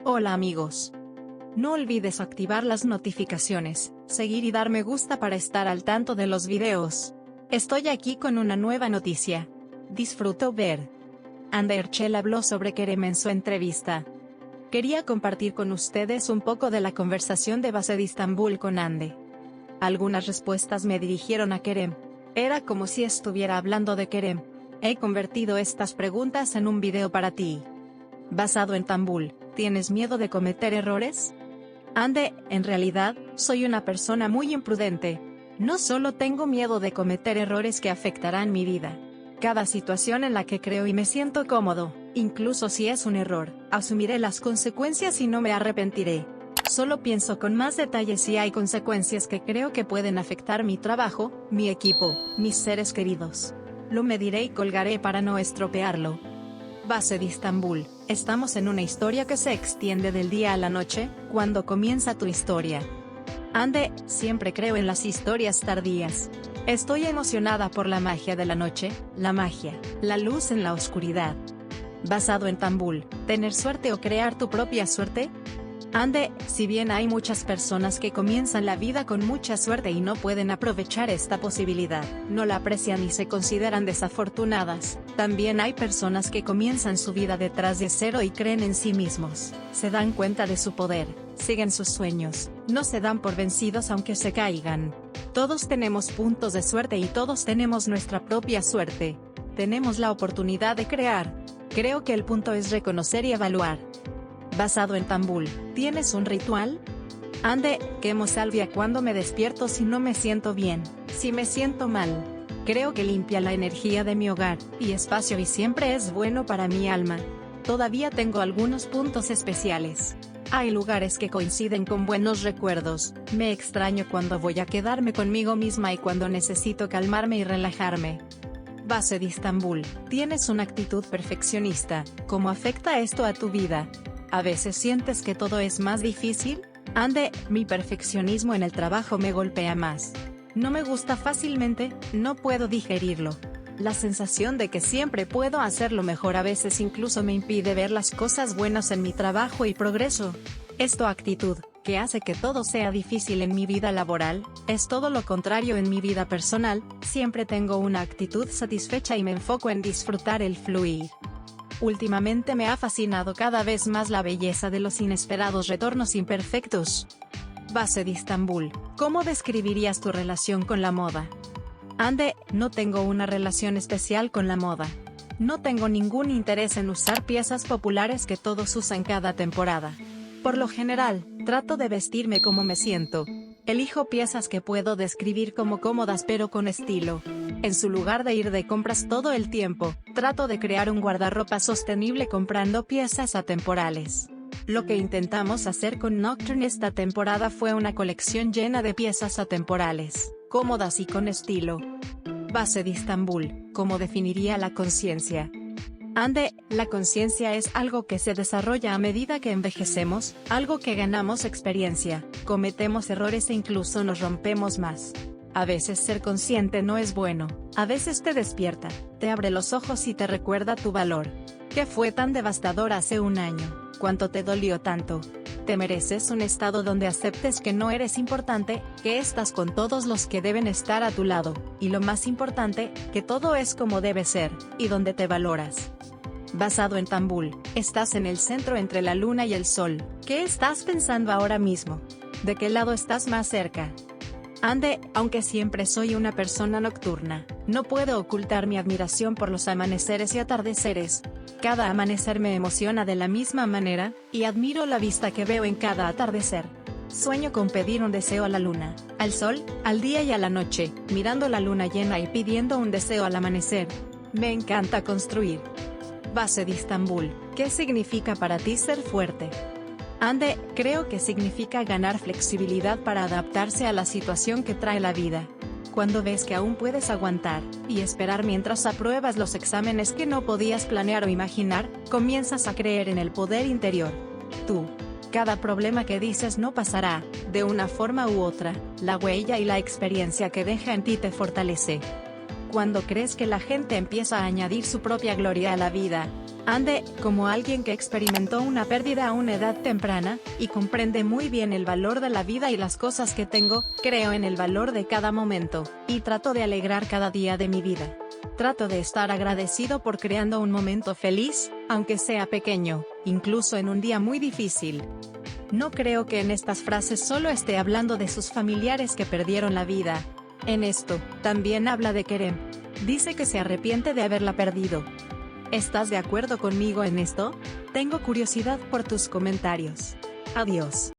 Hola amigos. No olvides activar las notificaciones, seguir y dar me gusta para estar al tanto de los videos. Estoy aquí con una nueva noticia. Disfruto ver. Hande Erçel habló sobre Kerem en su entrevista. Quería compartir con ustedes un poco de la conversación de base de Istambul con Hande. Algunas respuestas me dirigieron a Kerem. Era como si estuviera hablando de Kerem. He convertido estas preguntas en un video para ti. Basado en Estambul, ¿tienes miedo de cometer errores? Hande, en realidad, soy una persona muy imprudente. No solo tengo miedo de cometer errores que afectarán mi vida. Cada situación en la que creo y me siento cómodo, incluso si es un error, asumiré las consecuencias y no me arrepentiré. Solo pienso con más detalle si hay consecuencias que creo que pueden afectar mi trabajo, mi equipo, mis seres queridos. Lo mediré y colgaré para no estropearlo. Base de Istambul. Estamos en una historia que se extiende del día a la noche, cuando comienza tu historia. Hande, siempre creo en las historias tardías. Estoy emocionada por la magia de la noche, la magia, la luz en la oscuridad. Basado en Estambul, ¿tener suerte o crear tu propia suerte? Hande, si bien hay muchas personas que comienzan la vida con mucha suerte y no pueden aprovechar esta posibilidad, no la aprecian y se consideran desafortunadas, también hay personas que comienzan su vida detrás de cero y creen en sí mismos, se dan cuenta de su poder, siguen sus sueños, no se dan por vencidos aunque se caigan. Todos tenemos puntos de suerte y todos tenemos nuestra propia suerte. Tenemos la oportunidad de crear. Creo que el punto es reconocer y evaluar. Basado en Estambul, ¿tienes un ritual? Hande, quemo salvia cuando me despierto si no me siento bien, si me siento mal. Creo que limpia la energía de mi hogar y espacio y siempre es bueno para mi alma. Todavía tengo algunos puntos especiales. Hay lugares que coinciden con buenos recuerdos. Me extraño cuando voy a quedarme conmigo misma y cuando necesito calmarme y relajarme. Base de Istambul, ¿tienes una actitud perfeccionista? ¿Cómo afecta esto a tu vida? ¿A veces sientes que todo es más difícil? Hande, mi perfeccionismo en el trabajo me golpea más. No me gusta fácilmente, no puedo digerirlo. La sensación de que siempre puedo hacerlo mejor a veces incluso me impide ver las cosas buenas en mi trabajo y progreso. Esto actitud, que hace que todo sea difícil en mi vida laboral, es todo lo contrario en mi vida personal, siempre tengo una actitud satisfecha y me enfoco en disfrutar el fluir. Últimamente me ha fascinado cada vez más la belleza de los inesperados retornos imperfectos. Base de Istambul, ¿cómo describirías tu relación con la moda? Hande, no tengo una relación especial con la moda. No tengo ningún interés en usar piezas populares que todos usan cada temporada. Por lo general, trato de vestirme como me siento. Elijo piezas que puedo describir como cómodas pero con estilo. En su lugar de ir de compras todo el tiempo, trato de crear un guardarropa sostenible comprando piezas atemporales. Lo que intentamos hacer con Nocturne esta temporada fue una colección llena de piezas atemporales, cómodas y con estilo. Base de Istambul, ¿cómo definiría la conciencia? Hande, la conciencia es algo que se desarrolla a medida que envejecemos, algo que ganamos experiencia, cometemos errores e incluso nos rompemos más. A veces ser consciente no es bueno, a veces te despierta, te abre los ojos y te recuerda tu valor. ¿Qué fue tan devastador hace un año? ¿Cuánto te dolió tanto? Te mereces un estado donde aceptes que no eres importante, que estás con todos los que deben estar a tu lado, y lo más importante, que todo es como debe ser, y donde te valoras. Basado en Estambul, estás en el centro entre la luna y el sol. ¿Qué estás pensando ahora mismo? ¿De qué lado estás más cerca? Hande, aunque siempre soy una persona nocturna, no puedo ocultar mi admiración por los amaneceres y atardeceres. Cada amanecer me emociona de la misma manera, y admiro la vista que veo en cada atardecer. Sueño con pedir un deseo a la luna, al sol, al día y a la noche, mirando la luna llena y pidiendo un deseo al amanecer. Me encanta construir. Base de Istambul, ¿qué significa para ti ser fuerte? Hande, creo que significa ganar flexibilidad para adaptarse a la situación que trae la vida. Cuando ves que aún puedes aguantar y esperar mientras apruebas los exámenes que no podías planear o imaginar, comienzas a creer en el poder interior. Tú. Cada problema que dices no pasará, de una forma u otra, la huella y la experiencia que deja en ti te fortalece. Cuando crees que la gente empieza a añadir su propia gloria a la vida, Ande, como alguien que experimentó una pérdida a una edad temprana, y comprende muy bien el valor de la vida y las cosas que tengo, creo en el valor de cada momento, y trato de alegrar cada día de mi vida. Trato de estar agradecido por creando un momento feliz, aunque sea pequeño, incluso en un día muy difícil. No creo que en estas frases solo esté hablando de sus familiares que perdieron la vida. En esto, también habla de Kerem. Dice que se arrepiente de haberla perdido. ¿Estás de acuerdo conmigo en esto? Tengo curiosidad por tus comentarios. Adiós.